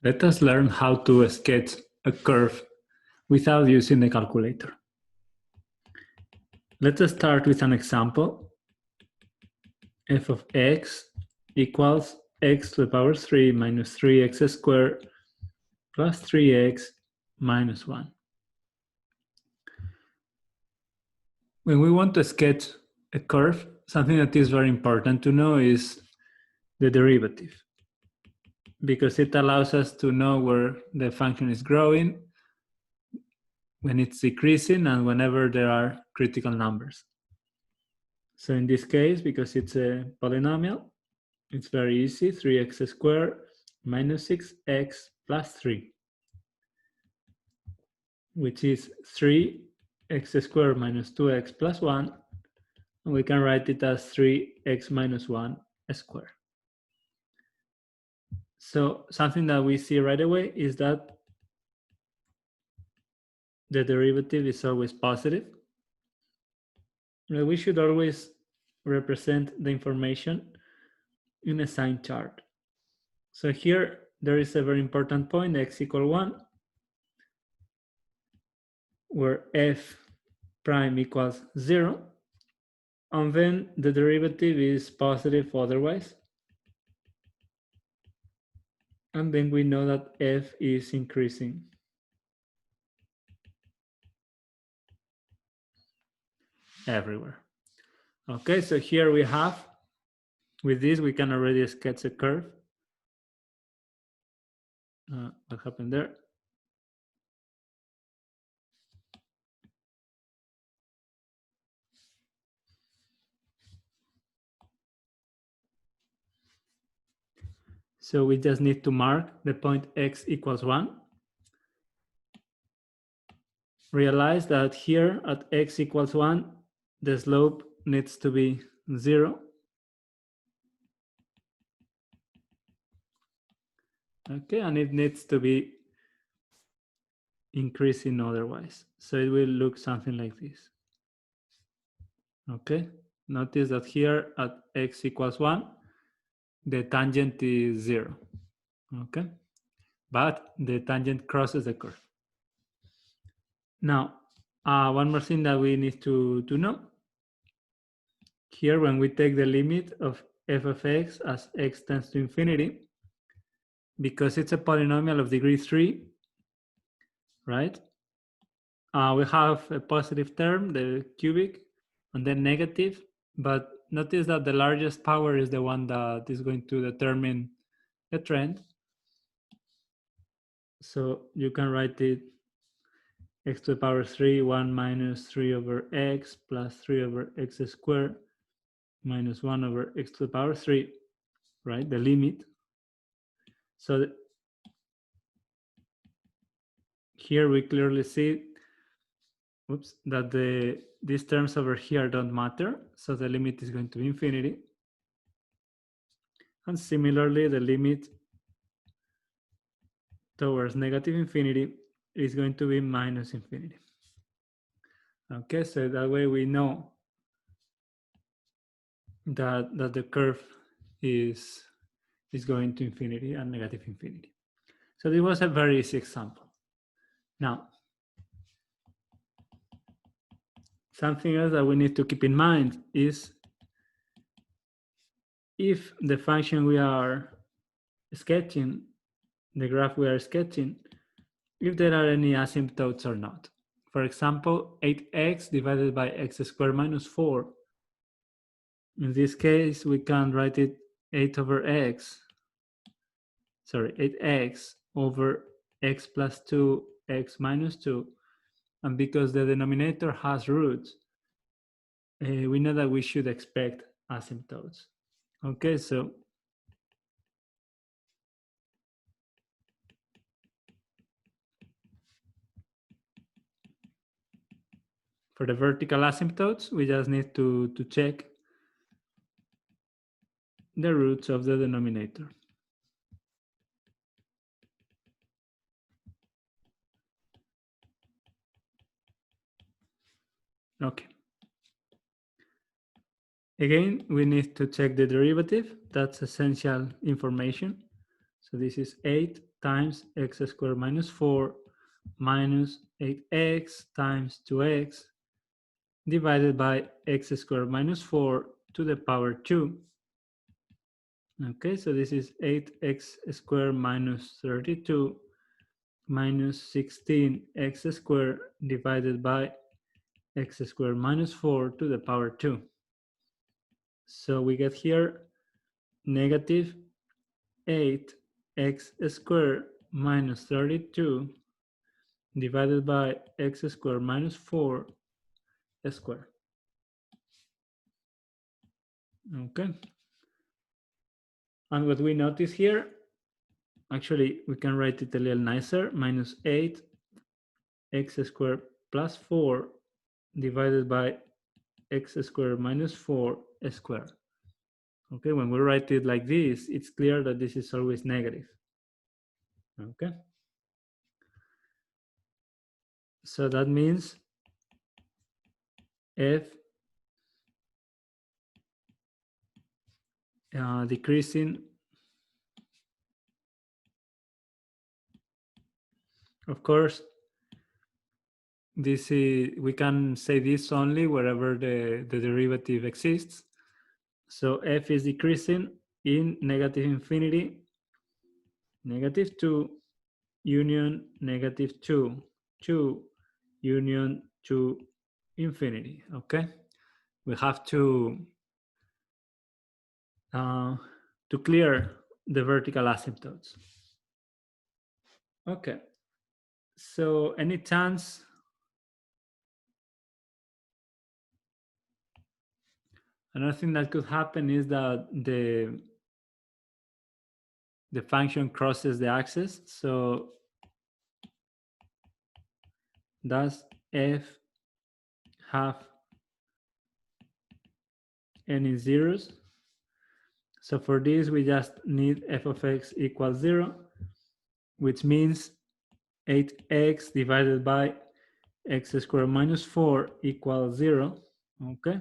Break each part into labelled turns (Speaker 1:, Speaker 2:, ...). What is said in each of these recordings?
Speaker 1: Let us learn how to sketch a curve without using the calculator. Let us start with an example. F of x equals x to the power 3 minus 3x squared plus 3x minus 1. When we want to sketch a curve, something that is very important to know is the derivative, because it allows us to know where the function is growing, when it's decreasing, and whenever there are critical numbers. So in this case, because it's a polynomial, it's very easy. 3x squared minus 6x plus 3, which is 3x squared minus 2x plus 1. And we can write it as 3x minus 1 squared. So something that we see right away is that the derivative is always positive. We should always represent the information in a sign chart. So here there is a very important point, x equal 1, where f prime equals 0, and then the derivative is positive otherwise. And then we know that f is increasing. Everywhere. Okay, so here we have, with this we can already sketch a curve. What happened there? So we just need to mark the point x equals 1. Realize that here at x equals 1, the slope needs to be 0. Okay, and it needs to be increasing otherwise. So it will look something like this. Okay, notice that here at x equals 1, the tangent is 0. Okay, but the tangent crosses the curve. Now, one more thing that we need to know. Here, when we take the limit of f of x as x tends to infinity, because it's a polynomial of degree 3, right? We have a positive term, the cubic, and then negative, but notice that the largest power is the one that is going to determine the trend. So you can write it x to the power 3, 1 minus 3 over x plus 3 over x squared minus 1 over x to the power 3, right? The limit. So here we clearly see, that these terms over here don't matter. So the limit is going to be infinity. And similarly, the limit towards negative infinity is going to be minus infinity. Okay, so that way we know that the curve is going to infinity and negative infinity. So this was a very easy example. Now, something else that we need to keep in mind is if the function we are sketching, the graph we are sketching, if there are any asymptotes or not. For example, 8x divided by x squared minus 4. In this case, we can write it 8x over x plus 2, x minus 2. And because the denominator has roots, we know that we should expect asymptotes. Okay, so for the vertical asymptotes, we just need to check the roots of the denominator. Okay. Again, we need to check the derivative. That's essential information. So this is 8 times x squared minus 4 minus 8x times 2x divided by x squared minus 4 to the power 2. Okay, so this is 8x squared minus 32 minus 16x squared divided by x squared minus 4 to the power 2. So we get here negative 8x squared minus 32 divided by x squared minus 4 squared. Okay. And what we notice here, actually, we can write it a little nicer, minus 8 x squared plus 4 divided by x squared minus 4 squared. Okay, when we write it like this, it's clear that this is always negative. Okay. So that means f decreasing, of course, this is, we can say this only wherever the derivative exists. So f is decreasing in negative infinity, negative 2, union negative 2, 2, union to infinity. Okay, we have to clear the vertical asymptotes. Okay, so any chance another thing that could happen is that the function crosses the axis. So does f have any zeros? So for this, we just need f of x equals 0, which means 8x divided by x squared minus 4 equals 0. Okay.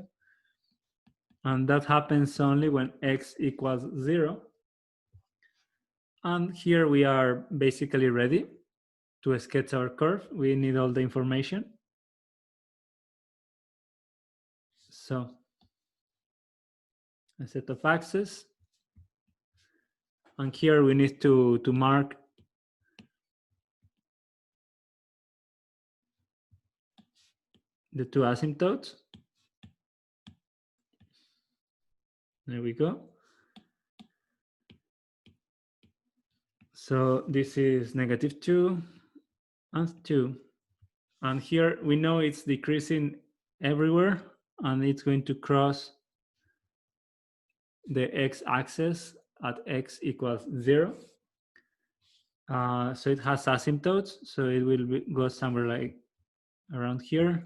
Speaker 1: And that happens only when x equals 0. And here we are basically ready to sketch our curve. We need all the information. So a set of axes. And here we need to mark the two asymptotes. There we go. So this is negative 2 and 2. And here we know it's decreasing everywhere, and it's going to cross the x-axis at x equals 0. So it has asymptotes, so it will go somewhere like around here.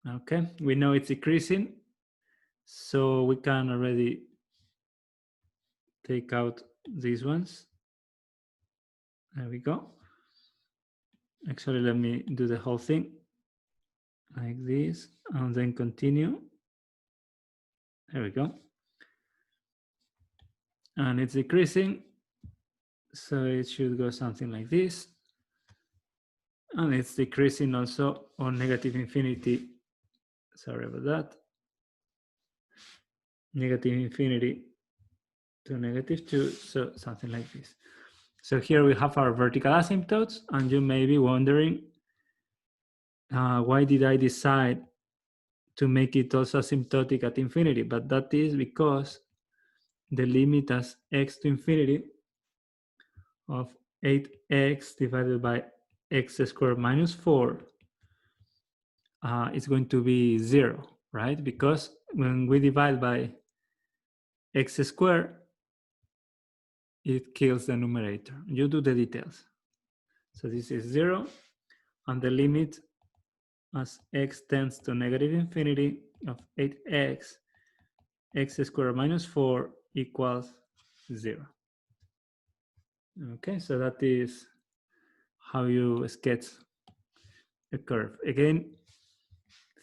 Speaker 1: Okay, we know it's decreasing, so we can already take out these ones. There we go. Actually, let me do the whole thing like this and then continue. There we go. And it's decreasing, so it should go something like this. And it's decreasing also on negative infinity. Sorry about that. Negative infinity to negative 2, so something like this. So here we have our vertical asymptotes, and you may be wondering, why did I decide to make it also asymptotic at infinity? But that is because the limit as x to infinity of 8x divided by x squared minus 4 is going to be 0, right? Because when we divide by x squared, it kills the numerator. You do the details. So this is 0, and the limit as x tends to negative infinity of 8x, x squared minus 4 equals 0. Okay, so that is how you sketch a curve. Again,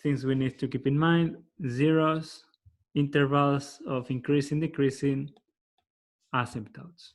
Speaker 1: things we need to keep in mind: zeros, intervals of increasing, decreasing, asymptotes.